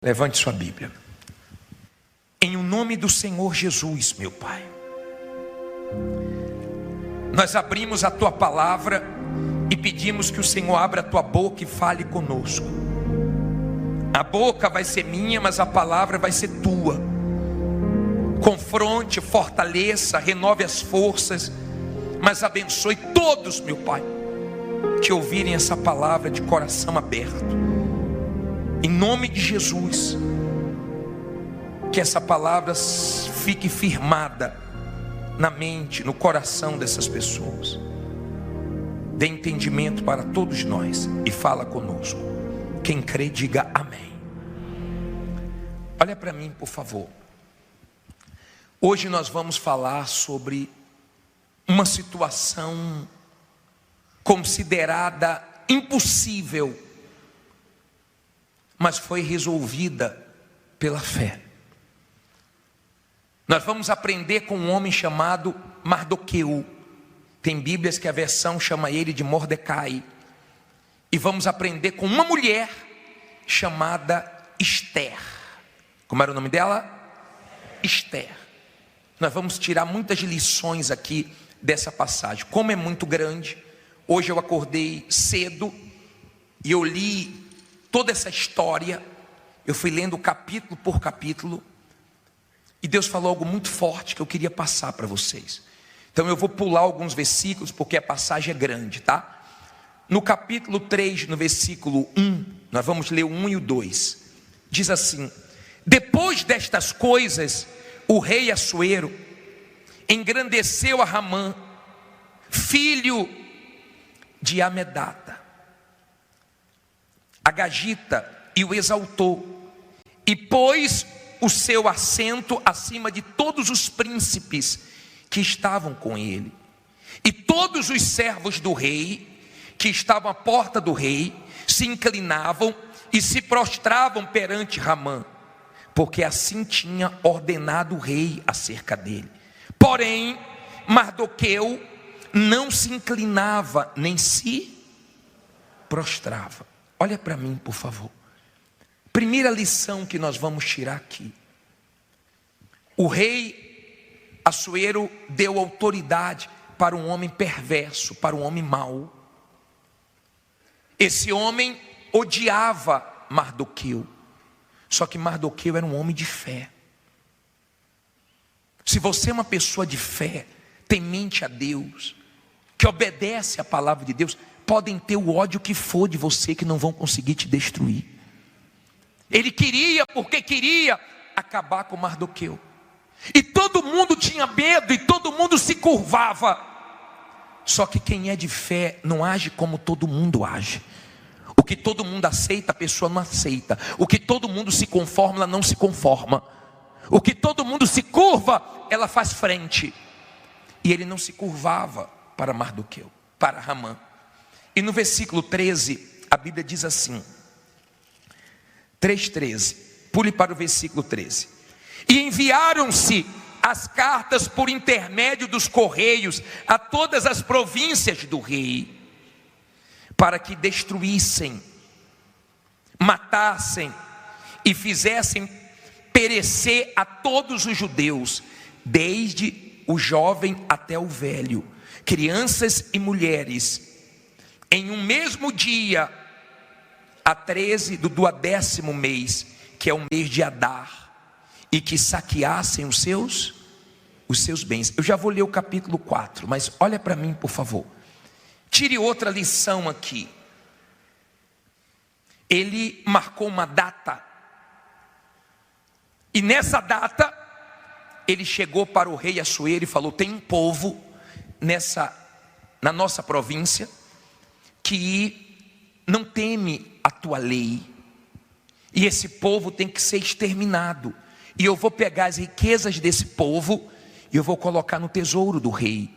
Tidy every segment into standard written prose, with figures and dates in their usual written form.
Levante sua Bíblia. Em o nome do Senhor Jesus, meu Pai, nós abrimos a Tua palavra e pedimos que o Senhor abra a Tua boca e fale conosco. A boca vai ser minha, mas a palavra vai ser Tua. Confronte, fortaleça, renove as forças, mas abençoe todos, meu Pai, que ouvirem essa palavra de coração aberto. Em nome de Jesus, que essa palavra fique firmada na mente, no coração dessas pessoas. Dê entendimento para todos nós e fala conosco. Quem crê, diga amém. Olha para mim, por favor. Hoje nós vamos falar sobre uma situação considerada impossível, mas foi resolvida pela fé. Nós vamos aprender com um homem chamado Mardoqueu. Tem Bíblias que a versão chama ele de Mordecai. E vamos aprender com uma mulher chamada Esther. Como era o nome dela? Esther. Nós vamos tirar muitas lições aqui dessa passagem. Como é muito grande, hoje eu acordei cedo e eu li toda essa história. Eu fui lendo capítulo por capítulo e Deus falou algo muito forte que eu queria passar para vocês. Então eu vou pular alguns versículos porque a passagem é grande, tá? No capítulo 3, no versículo 1, nós vamos ler o 1 e o 2. Diz assim: depois destas coisas, o rei Assuero engrandeceu a Ramã, filho de Amedata, Agagita, e o exaltou, e pôs o seu assento acima de todos os príncipes que estavam com ele. E todos os servos do rei, que estavam à porta do rei, se inclinavam e se prostravam perante Ramã, porque assim tinha ordenado o rei acerca dele. Porém, Mardoqueu não se inclinava, nem se prostrava. Olha para mim, por favor. Primeira lição que nós vamos tirar aqui. O rei Assuero deu autoridade para um homem perverso, para um homem mau. Esse homem odiava Mardoqueu. Só que Mardoqueu era um homem de fé. Se você é uma pessoa de fé, temente a Deus, que obedece à palavra de Deus, podem ter o ódio que for de você, que não vão conseguir te destruir. Ele queria, porque queria acabar com Mardoqueu. E todo mundo tinha medo, e todo mundo se curvava. Só que quem é de fé não age como todo mundo age. O que todo mundo aceita, a pessoa não aceita. O que todo mundo se conforma, ela não se conforma. O que todo mundo se curva, ela faz frente. E ele não se curvava para Mardoqueu, para Ramã. E no versículo 13, a Bíblia diz assim, 3,13, pule para o versículo 13. E enviaram-se as cartas por intermédio dos correios a todas as províncias do rei, para que destruíssem, matassem e fizessem perecer a todos os judeus, desde o jovem até o velho, crianças e mulheres, em um mesmo dia, a 13 do 12º mês, que é o mês de Adar, e que saqueassem os seus bens. Eu já vou ler o capítulo 4, mas olha para mim, por favor. Tire outra lição aqui. Ele marcou uma data, e nessa data ele chegou para o rei Assuero e falou: tem um povo na nossa província que não teme a tua lei, e esse povo tem que ser exterminado, e eu vou pegar as riquezas desse povo e eu vou colocar no tesouro do rei.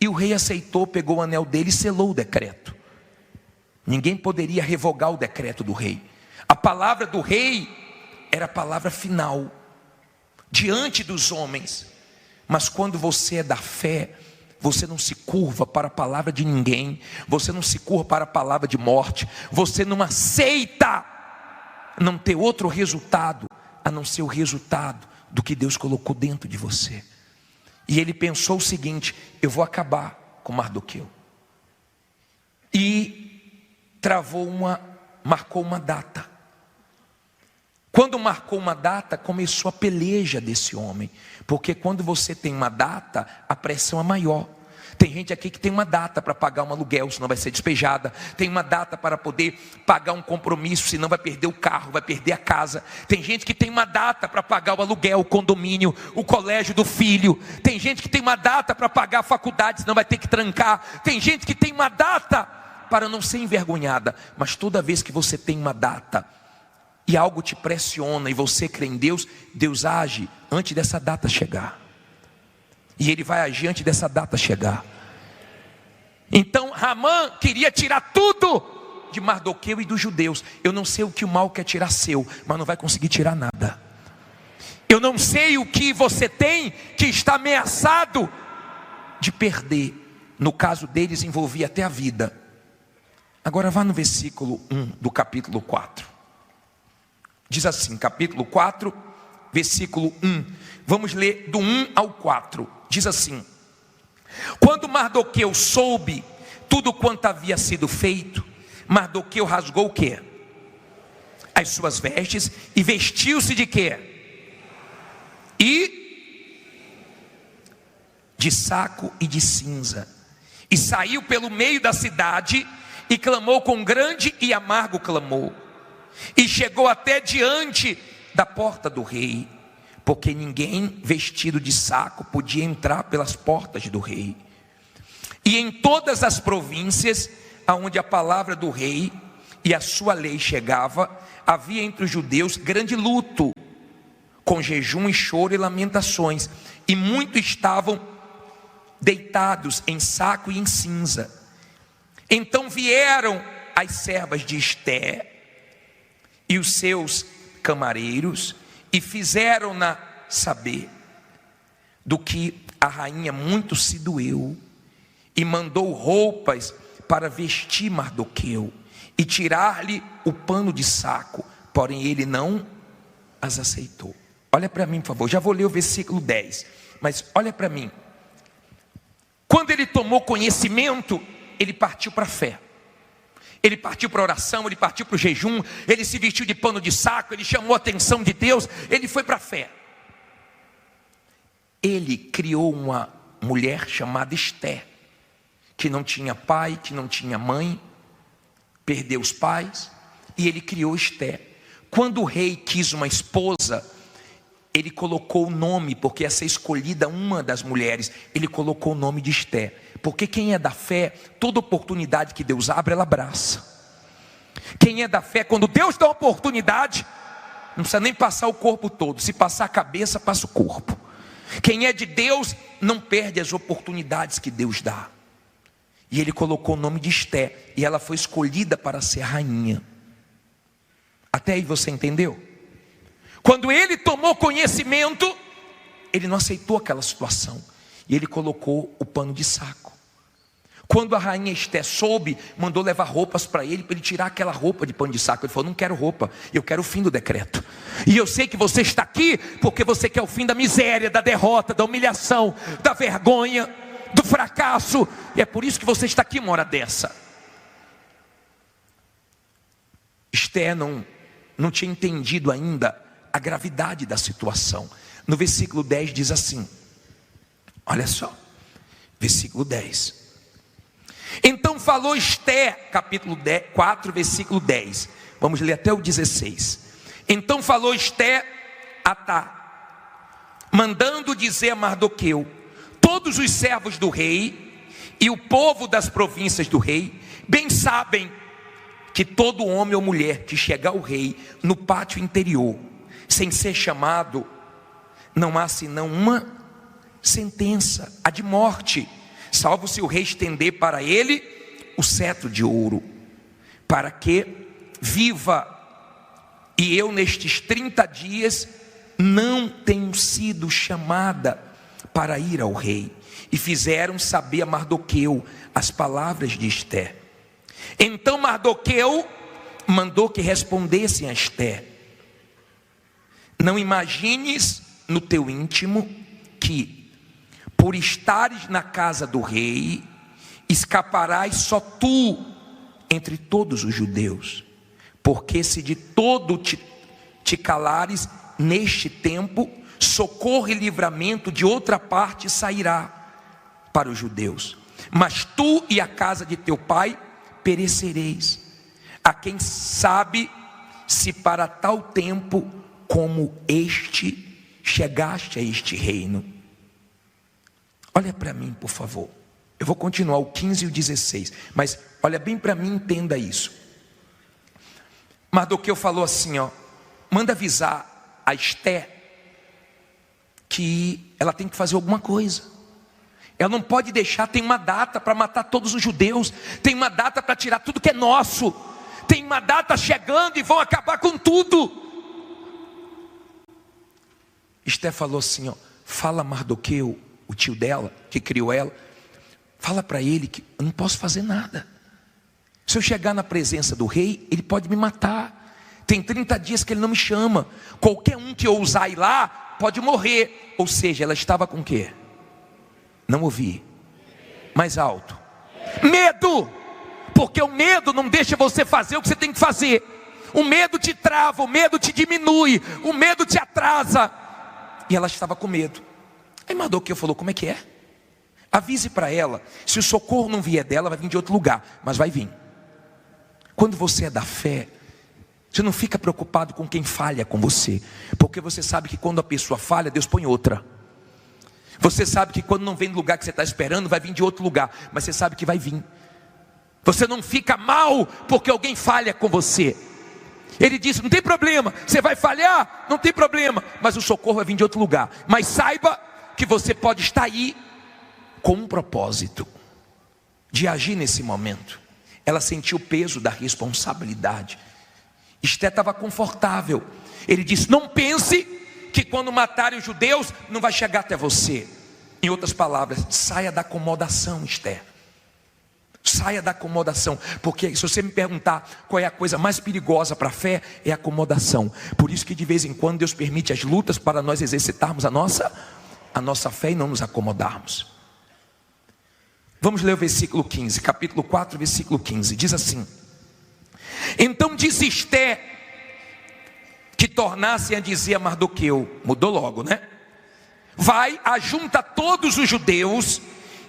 E o rei aceitou, pegou o anel dele e selou o decreto. Ninguém poderia revogar o decreto do rei. A palavra do rei era a palavra final diante dos homens. Mas quando você é da fé, você não se curva para a palavra de ninguém, você não se curva para a palavra de morte, você não aceita não ter outro resultado a não ser o resultado do que Deus colocou dentro de você. E ele pensou o seguinte: eu vou acabar com Mardoqueu. E marcou uma data. Quando marcou uma data, começou a peleja desse homem. Porque quando você tem uma data, a pressão é maior. Tem gente aqui que tem uma data para pagar um aluguel, senão vai ser despejada. Tem uma data para poder pagar um compromisso, senão vai perder o carro, vai perder a casa. Tem gente que tem uma data para pagar o aluguel, o condomínio, o colégio do filho. Tem gente que tem uma data para pagar a faculdade, senão vai ter que trancar. Tem gente que tem uma data para não ser envergonhada. Mas toda vez que você tem uma data e algo te pressiona e você crê em Deus, Deus age antes dessa data chegar. E ele vai agir antes dessa data chegar. Então Hamã queria tirar tudo de Mardoqueu e dos judeus. Eu não sei o que o mal quer tirar seu, mas não vai conseguir tirar nada. Eu não sei o que você tem que está ameaçado de perder. No caso deles envolvia até a vida. Agora vá no versículo 1 do capítulo 4. Diz assim, capítulo 4, versículo 1. Vamos ler do 1 ao 4. Diz assim: quando Mardoqueu soube tudo quanto havia sido feito, Mardoqueu rasgou o quê? As suas vestes e vestiu-se de quê? De saco e de cinza. E saiu pelo meio da cidade e clamou com grande e amargo clamor. E chegou até diante da porta do rei, porque ninguém vestido de saco podia entrar pelas portas do rei. E em todas as províncias aonde a palavra do rei e a sua lei chegava, havia entre os judeus grande luto, com jejum e choro e lamentações, e muitos estavam deitados em saco e em cinza. Então vieram as servas de Esté e os seus camareiros, e fizeram-na saber do que a rainha muito se doeu, e mandou roupas para vestir Mardoqueu, e tirar-lhe o pano de saco, porém ele não as aceitou. Olha para mim, por favor, já vou ler o versículo 10, mas olha para mim. Quando ele tomou conhecimento, ele partiu para a fé. Ele partiu para a oração, ele partiu para o jejum, ele se vestiu de pano de saco, ele chamou a atenção de Deus, ele foi para a fé. Ele criou uma mulher chamada Esté, que não tinha pai, que não tinha mãe, perdeu os pais, e ele criou Esté. Quando o rei quis uma esposa, ele colocou o nome, porque ia ser escolhida uma das mulheres, ele colocou o nome de Esté. Porque quem é da fé, toda oportunidade que Deus abre, ela abraça. Quem é da fé, quando Deus dá uma oportunidade, não precisa nem passar o corpo todo. Se passar a cabeça, passa o corpo. Quem é de Deus, não perde as oportunidades que Deus dá. E ele colocou o nome de Esté, e ela foi escolhida para ser rainha. Até aí você entendeu? Quando ele tomou conhecimento, ele não aceitou aquela situação, e ele colocou o pano de saco. Quando a rainha Esté soube, mandou levar roupas para ele tirar aquela roupa de pano de saco. Ele falou: não quero roupa, eu quero o fim do decreto. E eu sei que você está aqui porque você quer o fim da miséria, da derrota, da humilhação, da vergonha, do fracasso. E é por isso que você está aqui uma hora dessa. Esté não tinha entendido ainda a gravidade da situação. No versículo 10 diz assim, olha só, versículo 10. Então falou Esté, capítulo 4, versículo 10. Vamos ler até o 16. Então falou Esté a Tá, mandando dizer a Mardoqueu: todos os servos do rei e o povo das províncias do rei bem sabem que todo homem ou mulher que chega ao rei no pátio interior, sem ser chamado, não há senão uma sentença, a de morte, salvo se o rei estender para ele o cetro de ouro, para que viva. E eu nestes 30 dias não tenho sido chamada para ir ao rei. E fizeram saber a Mardoqueu as palavras de Esté. Então Mardoqueu mandou que respondessem a Esté, Não imagines no teu íntimo que, por estares na casa do rei, escaparás só tu entre todos os judeus. Porque se de todo te calares neste tempo, socorro e livramento de outra parte sairá para os judeus. Mas tu e a casa de teu pai perecereis. A quem sabe se para tal tempo como este chegaste a este reino. Olha para mim, por favor. Eu vou continuar o 15 e o 16, mas olha bem para mim, entenda isso. Mardoqueu falou assim, manda avisar a Esté que ela tem que fazer alguma coisa. Ela não pode deixar, tem uma data para matar todos os judeus, tem uma data para tirar tudo que é nosso, tem uma data chegando e vão acabar com tudo. Esté falou assim, fala Mardoqueu, o tio dela, que criou ela, fala para ele que eu não posso fazer nada. Se eu chegar na presença do rei, ele pode me matar. Tem 30 dias que ele não me chama. Qualquer um que ousar ir lá, pode morrer. Ou seja, ela estava com o quê? Não ouvi. Mais alto. Medo. Porque o medo não deixa você fazer o que você tem que fazer. O medo te trava, o medo te diminui, o medo te atrasa. E ela estava com medo. Aí Mardoqueu falou, como é que é? Avise para ela, se o socorro não vier dela, vai vir de outro lugar, mas vai vir. Quando você é da fé, você não fica preocupado com quem falha com você, porque você sabe que quando a pessoa falha, Deus põe outra. Você sabe que quando não vem do lugar que você está esperando, vai vir de outro lugar, mas você sabe que vai vir. Você não fica mal porque alguém falha com você. Ele disse, não tem problema, você vai falhar, não tem problema, mas o socorro vai vir de outro lugar. Mas saiba que você pode estar aí com um propósito de agir nesse momento. Ela sentiu o peso da responsabilidade. Esté estava confortável. Ele disse, não pense que quando matarem os judeus, não vai chegar até você. Em outras palavras, saia da acomodação, Esté. Saia da acomodação, porque se você me perguntar qual é a coisa mais perigosa para a fé, é a acomodação. Por isso que de vez em quando Deus permite as lutas para nós exercitarmos a nossa fé e não nos acomodarmos. Vamos ler o versículo 15, capítulo 4, versículo 15, diz assim: então disse Esté que tornassem a dizer a Mardoqueu, mudou logo, né? Vai, ajunta todos os judeus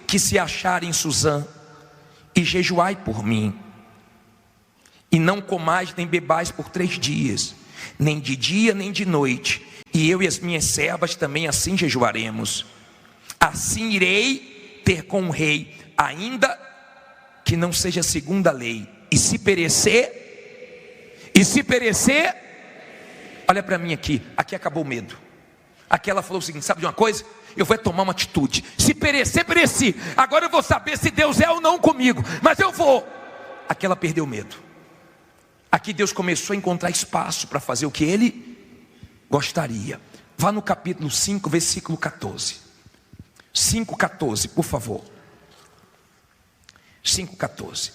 que se acharem em Susã, e jejuai por mim, e não comais nem bebais por 3 dias, nem de dia nem de noite, e eu e as minhas servas também assim jejuaremos. Assim irei ter com o rei, ainda que não seja segundo a lei, e se perecer, olha para mim aqui acabou o medo. Aqui ela falou o seguinte, sabe de uma coisa? Eu vou tomar uma atitude. Se perecer, pereci. Agora eu vou saber se Deus é ou não comigo, mas eu vou. Aqui ela perdeu o medo. Aqui Deus começou a encontrar espaço para fazer o que Ele gostaria. Vá no capítulo 5, versículo 14. 5,14, por favor. 5,14.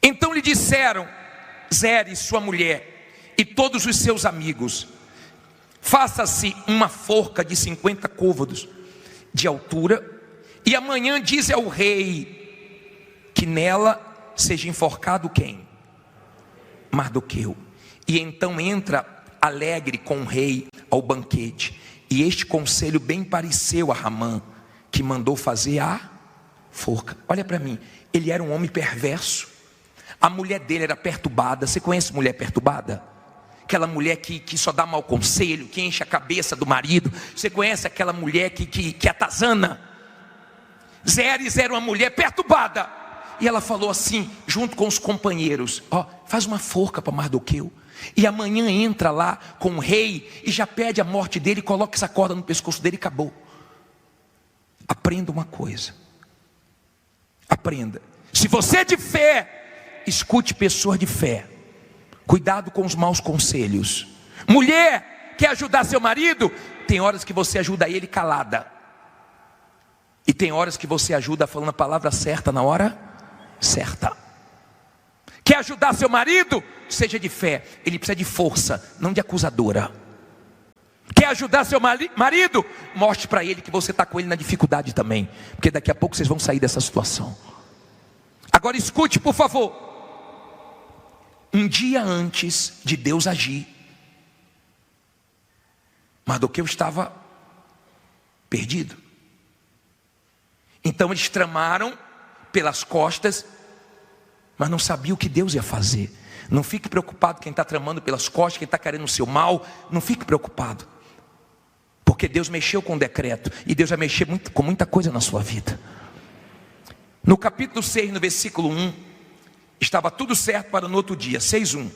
Então lhe disseram Zeres, sua mulher, e todos os seus amigos: faça-se uma forca de 50 côvados de altura, e amanhã diz ao rei que nela seja enforcado quem? Mardoqueu. E então entra alegre com o rei ao banquete. E este conselho bem pareceu a Ramã, que mandou fazer a forca. Olha para mim, ele era um homem perverso. A mulher dele era perturbada. Você conhece mulher perturbada? Aquela mulher que só dá mau conselho, que enche a cabeça do marido. Você conhece aquela mulher que atazana? Zeres era uma mulher perturbada. E ela falou assim, junto com os companheiros: faz uma forca para Mardoqueu, e amanhã entra lá com o rei e já pede a morte dele, coloca essa corda no pescoço dele e acabou. Aprenda uma coisa. Aprenda. Se você é de fé, escute pessoas de fé. Cuidado com os maus conselhos. Mulher, quer ajudar seu marido? Tem horas que você ajuda ele calada, e tem horas que você ajuda falando a palavra certa na hora certa. Quer ajudar seu marido? Seja de fé. Ele precisa de força, não de acusadora. quer ajudar seu marido? Mostre para ele que você está com ele na dificuldade também, porque daqui a pouco vocês vão sair dessa situação. Agora escute, por favor. Um dia antes de Deus agir, Mardoqueu estava perdido. Então eles tramaram pelas costas, mas não sabia o que Deus ia fazer. Não fique preocupado quem está tramando pelas costas, quem está querendo o seu mal. Não fique preocupado, porque Deus mexeu com o decreto, e Deus vai mexer com muita coisa na sua vida. No capítulo 6, no versículo 1, estava tudo certo para no outro dia, 6:1.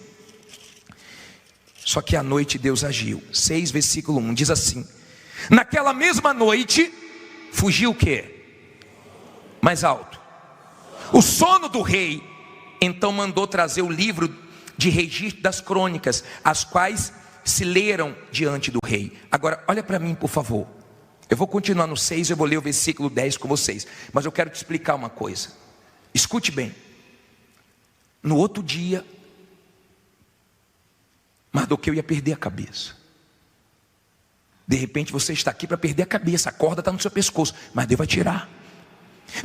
Só que à noite Deus agiu. 6, versículo 1, diz assim: naquela mesma noite, fugiu o quê? Mais alto. O sono do rei. Então mandou trazer o livro de registro das crônicas, as quais se leram diante do rei. Agora, olha para mim, por favor. Eu vou continuar no 6, eu vou ler o versículo 10 com vocês. Mas eu quero te explicar uma coisa. Escute bem. No outro dia, Mardoqueu ia perder a cabeça. De repente você está aqui para perder a cabeça. A corda está no seu pescoço, mas Deus vai tirar.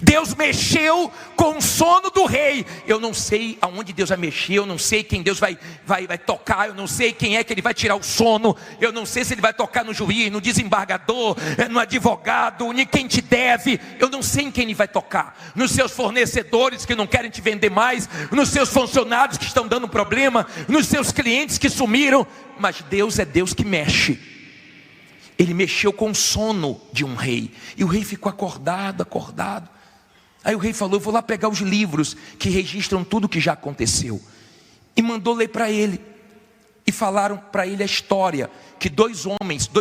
Deus mexeu com o sono do rei. Eu não sei aonde Deus vai mexer, eu não sei quem Deus vai tocar, eu não sei quem é que Ele vai tirar o sono, eu não sei se Ele vai tocar no juiz, no desembargador, no advogado, em quem te deve, eu não sei em quem Ele vai tocar, nos seus fornecedores que não querem te vender mais, nos seus funcionários que estão dando problema, nos seus clientes que sumiram, mas Deus é Deus que mexe. Ele mexeu com o sono de um rei, e o rei ficou acordado. Aí o rei falou: eu vou lá pegar os livros que registram tudo o que já aconteceu. E mandou ler para ele. E falaram para ele a história, que 2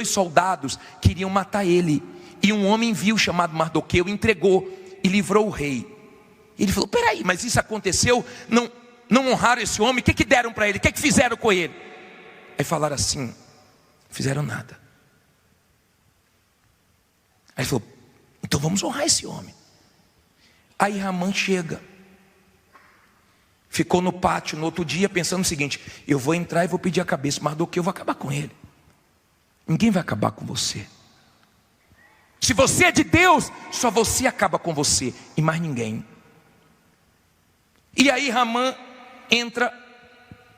soldados queriam matar ele. E um homem vil chamado Mardoqueu entregou e livrou o rei. Ele falou: peraí, mas isso aconteceu? Não honraram esse homem? O que deram para ele? O que fizeram com ele? Aí falaram assim: fizeram nada. Aí ele falou: então vamos honrar esse homem. Aí Ramã chega, ficou no pátio no outro dia pensando o seguinte: eu vou entrar e vou pedir a cabeça, Mardoqueu, eu vou acabar com ele. Ninguém vai acabar com você. Se você é de Deus, só você acaba com você e mais ninguém. E aí Ramã entra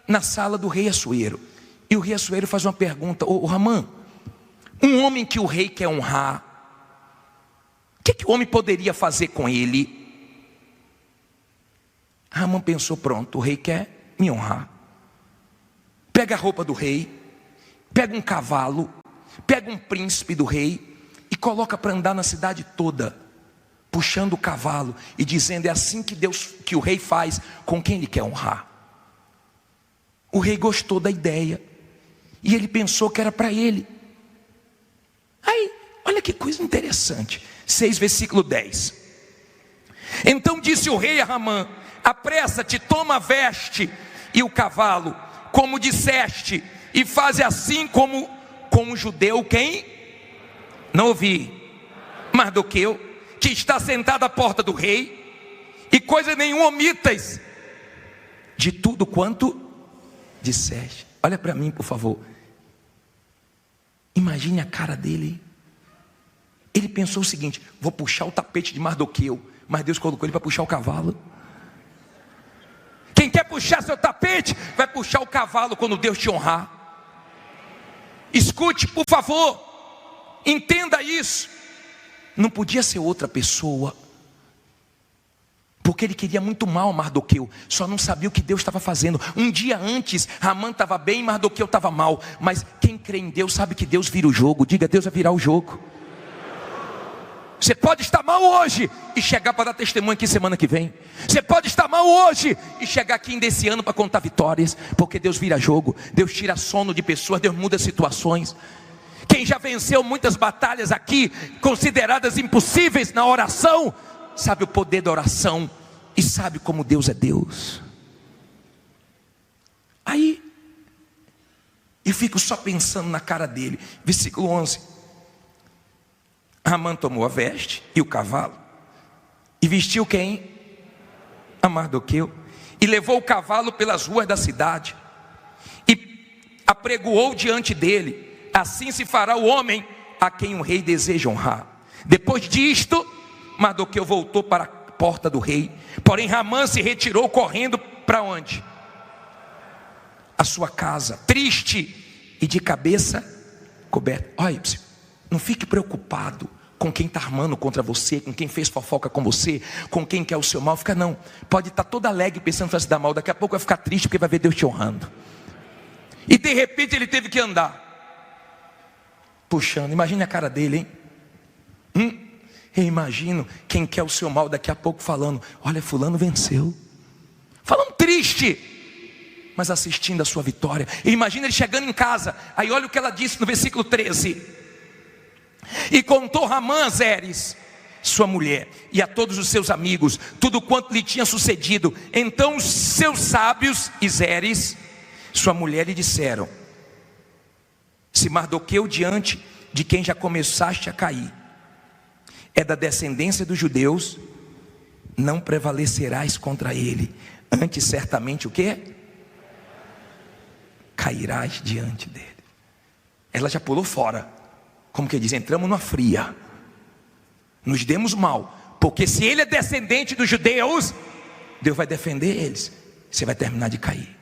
na sala do rei Assuero, e o rei Assuero faz uma pergunta: ô Ramã, um homem que o rei quer honrar, o que o homem poderia fazer com ele? Ramã pensou: pronto, o rei quer me honrar. Pega a roupa do rei, pega um cavalo, pega um príncipe do rei e coloca para andar na cidade toda, puxando o cavalo e dizendo: é assim que o rei faz com quem ele quer honrar. O rei gostou da ideia e ele pensou que era para ele. Aí, olha que coisa interessante. 6, versículo 10. Então disse o rei a Ramã: apressa-te, toma a veste e o cavalo, como disseste, e faze assim como com o judeu, quem? Não ouvi. Mardoqueu, que está sentado à porta do rei, e coisa nenhuma omitas de tudo quanto disseste. Olha para mim, por favor. Imagine a cara dele. Ele pensou o seguinte: vou puxar o tapete de Mardoqueu, mas Deus colocou ele para puxar o cavalo. Quem quer puxar seu tapete, vai puxar o cavalo quando Deus te honrar. Escute, por favor, entenda isso. Não podia ser outra pessoa, porque ele queria muito mal a Mardoqueu, só não sabia o que Deus estava fazendo. Um dia antes, Ramã estava bem e Mardoqueu estava mal. Mas quem crê em Deus sabe que Deus vira o jogo. Diga: Deus vai virar o jogo. Você pode estar mal hoje e chegar para dar testemunho aqui semana que vem. Você pode estar mal hoje e chegar aqui desse ano para contar vitórias, porque Deus vira jogo. Deus tira sono de pessoas, Deus muda situações. Quem já venceu muitas batalhas aqui, consideradas impossíveis na oração, sabe o poder da oração e sabe como Deus é Deus. Aí eu fico só pensando na cara dele. Versículo 11. Ramã tomou a veste e o cavalo, e vestiu quem? A Mardoqueu, e levou o cavalo pelas ruas da cidade, e apregoou diante dele, assim se fará o homem a quem o rei deseja honrar. Depois disto, Mardoqueu voltou para a porta do rei. Porém Ramã se retirou correndo para onde? A sua casa, triste e de cabeça coberta. Olha, não fique preocupado com quem está armando contra você, com quem fez fofoca com você, com quem quer o seu mal. Fica não, pode estar todo alegre pensando que vai se dar mal. Daqui a pouco vai ficar triste porque vai ver Deus te honrando. E de repente ele teve que andar puxando, imagine a cara dele, hein? Eu imagino quem quer o seu mal daqui a pouco falando: olha, fulano venceu. Falando triste, mas assistindo a sua vitória. E imagina ele chegando em casa. Aí olha o que ela disse no versículo 13: e contou Ramã a Zeres, sua mulher, e a todos os seus amigos, tudo quanto lhe tinha sucedido. Então os seus sábios e Zeres, sua mulher, lhe disseram: se Mardoqueu, diante de quem já começaste a cair, é da descendência dos judeus, não prevalecerás contra ele. Antes certamente o quê? Cairás diante dele. Ela já pulou fora. Como que diz? Entramos numa fria. Nos demos mal. Porque se ele é descendente dos judeus, Deus vai defender eles. Você vai terminar de cair.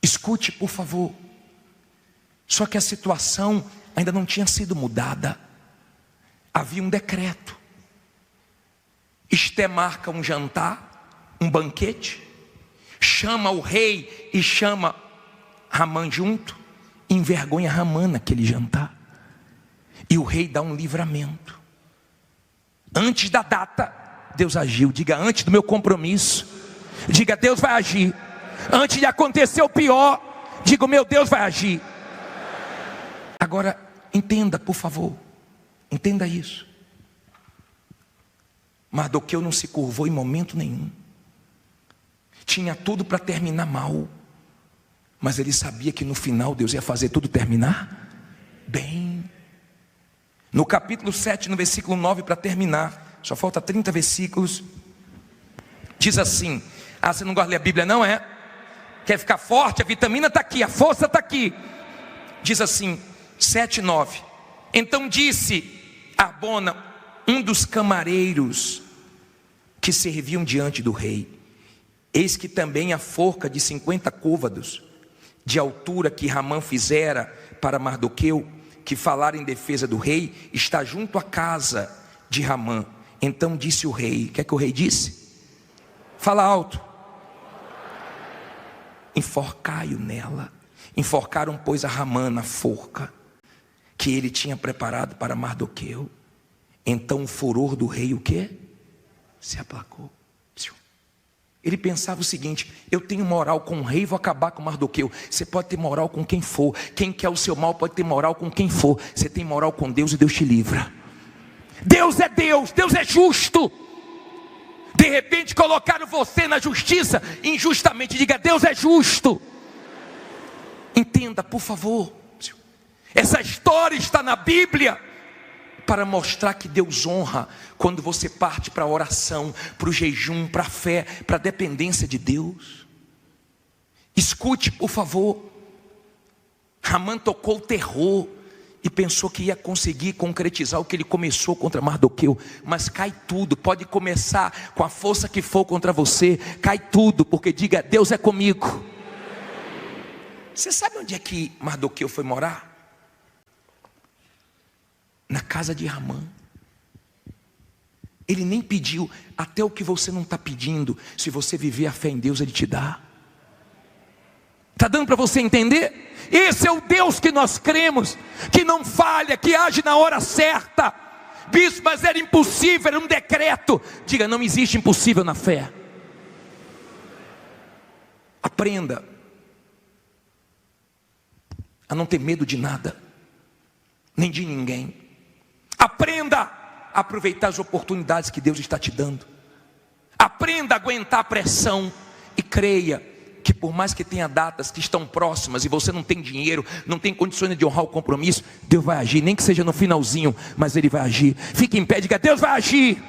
Escute, por favor. Só que a situação ainda não tinha sido mudada. Havia um decreto. Esté marca um jantar, um banquete, chama o rei e chama Ramã junto, envergonha Ramã naquele jantar, e o rei dá um livramento. Antes da data, Deus agiu. Diga: antes do meu compromisso. Diga: Deus vai agir. Antes de acontecer o pior, diga: meu Deus vai agir. Agora, entenda, por favor, entenda isso. Mardoqueu não se curvou em momento nenhum. Tinha tudo para terminar mal, mas ele sabia que no final Deus ia fazer tudo terminar bem. No capítulo 7, no versículo 9, para terminar, só falta 30 versículos, diz assim: ah, você não gosta de ler a Bíblia não, é? Quer ficar forte? A vitamina está aqui, a força está aqui. Diz assim, 7:9. Então disse Arbona, um dos camareiros que serviam diante do rei: eis que também a forca de 50 côvados de altura que Ramã fizera para Mardoqueu, que falara em defesa do rei, está junto à casa de Ramã. Então disse o rei, o que é que o rei disse? Fala alto. Enforcai-o nela. Enforcaram, pois, a Ramã na forca que ele tinha preparado para Mardoqueu. Então o furor do rei, o quê? Se aplacou. Ele pensava o seguinte: eu tenho moral com o rei, vou acabar com Mardoqueu. Você pode ter moral com quem for. Quem quer o seu mal pode ter moral com quem for. Você tem moral com Deus e Deus te livra. Deus é Deus, Deus é justo. De repente colocaram você na justiça injustamente. Diga: Deus é justo. Entenda, por favor. Essa história está na Bíblia para mostrar que Deus honra quando você parte para a oração, para o jejum, para a fé, para a dependência de Deus. Escute, por favor. Ramã tocou o terror e pensou que ia conseguir concretizar o que ele começou contra Mardoqueu, mas cai tudo. Pode começar com a força que for contra você, cai tudo, porque diga: Deus é comigo. Você sabe onde é que Mardoqueu foi morar? Na casa de Ramã. Ele nem pediu. Até o que você não está pedindo, se você viver a fé em Deus, Ele te dá. Está dando para você entender? Esse é o Deus que nós cremos, que não falha, que age na hora certa. Bispo, mas era impossível, era um decreto. Diga: não existe impossível na fé. Aprenda a não ter medo de nada, nem de ninguém. Aprenda a aproveitar as oportunidades que Deus está te dando. Aprenda a aguentar a pressão e creia que por mais que tenha datas que estão próximas e você não tem dinheiro, não tem condições de honrar o compromisso, Deus vai agir, nem que seja no finalzinho, mas Ele vai agir. Fique em pé, diga: Deus vai agir.